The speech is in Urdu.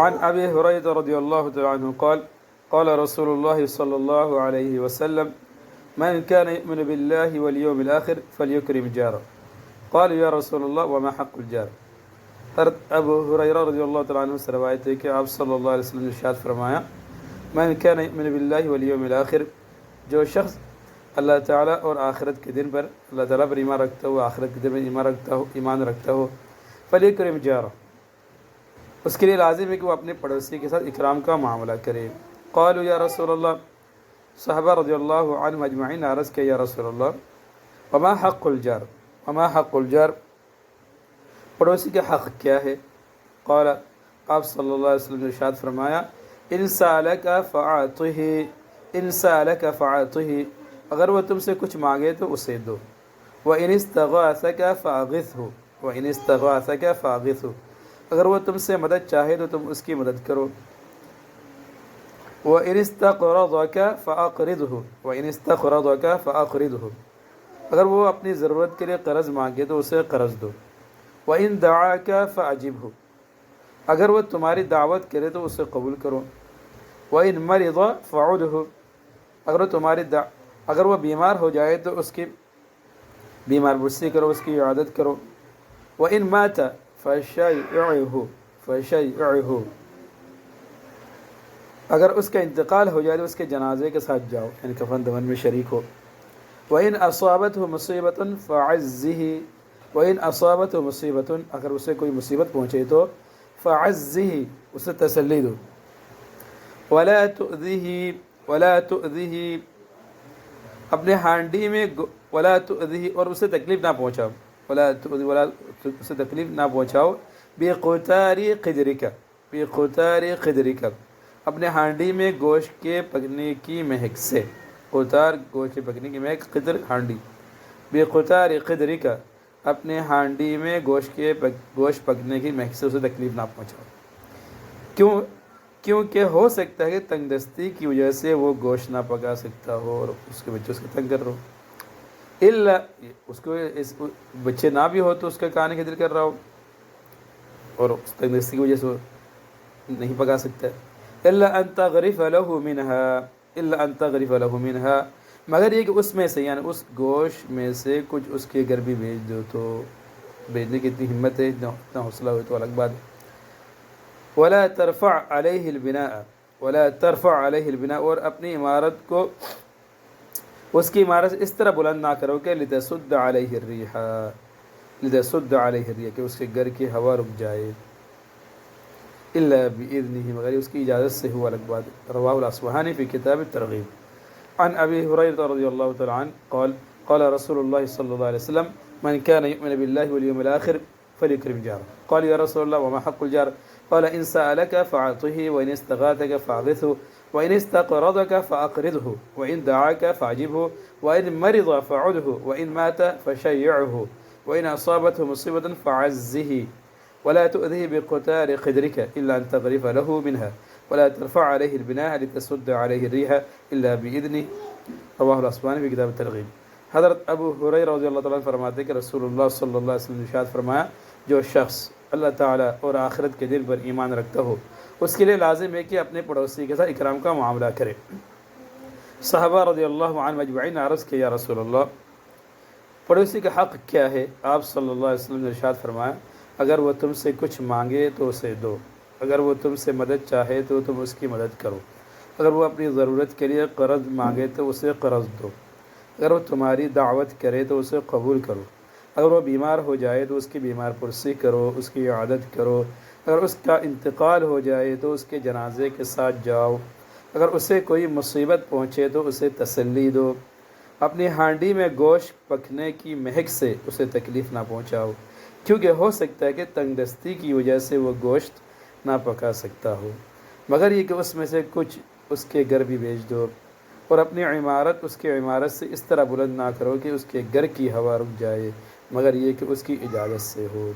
عن أبي هريرة رضي الله تعالى عنه قال قال رسول الله صلى الله عليه وسلم من كان يؤمن بالله واليوم الآخر فليكرم جاره قالوا يا رسول الله وما حق الجار. حضرت ابو ہریرہ رضی اللہ تعالیٰ عنہ سے روایت ہے کہ آپ صلی اللہ علیہ وسلم نے ارشاد فرمایا من کان یؤمن باللہ والیوم الآخر، جو شخص اللہ تعالیٰ اور آخرت کے دن پر اللہ تعالیٰ پر ایمان رکھتا ہو، آخرت کے دن پر ایمان رکھتا ہو فلیکرم جارہ، اس کے لیے لازم ہے کہ وہ اپنے پڑوسی کے ساتھ اکرام کا معاملہ کرے. قالوا یا رسول اللہ، صحابہ رضی اللہ عنہم اجمعین عرض کیا یا رسول اللہ وما حق الجار، وما حق الجار، پڑوسی کا حق کیا ہے؟ قال، آپ صلی اللہ علیہ وسلم نے ارشاد فرمایا ان سألک فاعطہ، ان سألک فاعطہ، اگر وہ تم سے کچھ مانگے تو اسے دو. وَإِنِ اسْتَغَاثَكَ فَأَغِثْهُ، وَإِنِ اسْتَغَاثَكَ فَأَغِثْهُ، اگر وہ تم سے مدد چاہے تو تم اس کی مدد کرو. وَإِنِ اسْتَقْرَضَكَ فَأَقْرِضْهُ، وَإِنِ اسْتَقْرَضَكَ فَأَقْرِضْهُ، اگر وہ اپنی ضرورت کے لیے قرض مانگے تو اسے قرض دو. وَإِن دَعَاكَ فَأَجِبْهُ، اگر وہ تمہاری دعوت کرے تو اسے قبول کرو. وَإِن مَرِضَ فَعُدْهُ، اگر وہ بیمار ہو جائے تو اس کی بیمار پرسی کرو، اس کی عیادت کرو. وَإِن مَاتَ فَشَيِّعْهُ، فَشَيِّعْهُ، اگر اس کا انتقال ہو جائے تو اس کے جنازے کے ساتھ جاؤ، یعنی کفن دفن میں شریک ہو. وَإِن أَصَابَتْهُ مُصِيبَةٌ فَعَزِّهِ، وَإِن أَصَابَتْهُ مُصِيبَةٌ، اگر اسے کوئی مصیبت پہنچے تو فَعَزِّهِ، اسے تسلی دو. وَلَا تُؤْذِهِ، وَلَا تُؤْذِهِ، اپنے ہانڈی میں وَلَا تُؤْذِهِ، اور اسے تکلیف نہ پہنچاؤ. وَلَا تُؤْذِهِ، اسے تکلیف نہ پہنچاؤ. بِقُتَارِ قِدْرِكَ، بِقُتَارِ قِدْرِكَ، اپنے ہانڈی میں گوشت کے پکنے کی مہک سے. قطار گوشت کے پکنے کی مہک، قدر ہانڈی. بِقُتَارِ قِدْرِكَ، اپنے ہانڈی میں گوشت پکنے کی مہک سے اسے تکلیف نہ پہنچاؤ. کیونکہ ہو سکتا ہے کہ تنگ دستی کی وجہ سے وہ گوشت نہ پکا سکتا ہو اور اس کے بچے اس کو تنگ کر رہا ہو. الا، اس کو بچے نہ بھی ہو تو اس کا کھانے کا دل کر رہا ہو اور اس تنگ دستی کی وجہ سے وہ نہیں پکا سکتا ہے. الا ان تغرف له منها، الا ان تغرف له منها، مگر یہ کہ اس میں سے، یعنی اس گوشت میں سے کچھ اس کے گھر بھی بھیج دو. تو بھیجنے کی اتنی ہمت ہے، اتنا حوصلہ ہوئے تو الگ بات ہے. ولا ترفع علیہ البناء، ولا ترفع علیہ البناء، اور اپنی عمارت کو، اس کی عمارت اس طرح بلند نہ کرو کہ لتسد علیہ الریح، لتسد علیہ الریح، کہ اس کے گھر کی ہوا رک جائے. الا باذنہ، مگر اس کی اجازت سے ہوا، الگ بات ہے. رواہ الاصبہانی فی کتاب الترغیب. عن ابی ہریرہ رضی اللہ تعالی عنہ قال قال رسول اللہ صلی اللہ علیہ وسلم من كان يؤمن بالله واليوم الآخر فليكرم جاره. قال يا رسول الله وما حق الجار؟ قال إن سألك فأعطه، وإن استغاثك فأغثه، وإن استقرضك فأقرضه، وإن دعاك فأجبه، وإن مرض فعده، وإن مات فشيعه، وإن أصابته مصيبة فعزه، ولا تؤذه بقتار قدرك إلا أن تغرف له منها، ولا ترفع عليه البناء لتسد عليه الريح إلا بإذنه. رواہ الاصبہانی فی کتاب الترغیب. حضرت ابو ہریرہ رضی اللہ تعالیٰ عنہ فرماتے کہ رسول اللہ صلی اللہ علیہ وسلم نے ارشاد فرمایا جو شخص اللہ تعالیٰ اور آخرت کے دن پر ایمان رکھتا ہو اس کے لیے لازم ہے کہ اپنے پڑوسی کے ساتھ اکرام کا معاملہ کرے. صحابہ رضی اللہ عنہم اجمعین عرض کیا یا رسول اللہ پڑوسی کا حق کیا ہے؟ آپ صلی اللہ علیہ وسلم نے ارشاد فرمایا اگر وہ تم سے کچھ مانگے تو اسے دو، اگر وہ تم سے مدد چاہے تو تم اس کی مدد کرو، اگر وہ اپنی ضرورت کے لیے قرض مانگے تو اسے قرض دو، اگر وہ تمہاری دعوت کرے تو اسے قبول کرو، اگر وہ بیمار ہو جائے تو اس کی بیمار پرسی کرو، اس کی عیادت کرو، اگر اس کا انتقال ہو جائے تو اس کے جنازے کے ساتھ جاؤ، اگر اسے کوئی مصیبت پہنچے تو اسے تسلی دو، اپنی ہانڈی میں گوشت پکنے کی مہک سے اسے تکلیف نہ پہنچاؤ، کیونکہ ہو سکتا ہے کہ تنگ دستی کی وجہ سے وہ گوشت نہ پکا سکتا ہو، مگر یہ کہ اس میں سے کچھ اس کے گھر بھی بھیج دو، اور اپنی عمارت اس کی عمارت سے اس طرح بلند نہ کرو کہ اس کے گھر کی ہوا رک جائے، مگر یہ کہ اس کی اجازت سے ہو.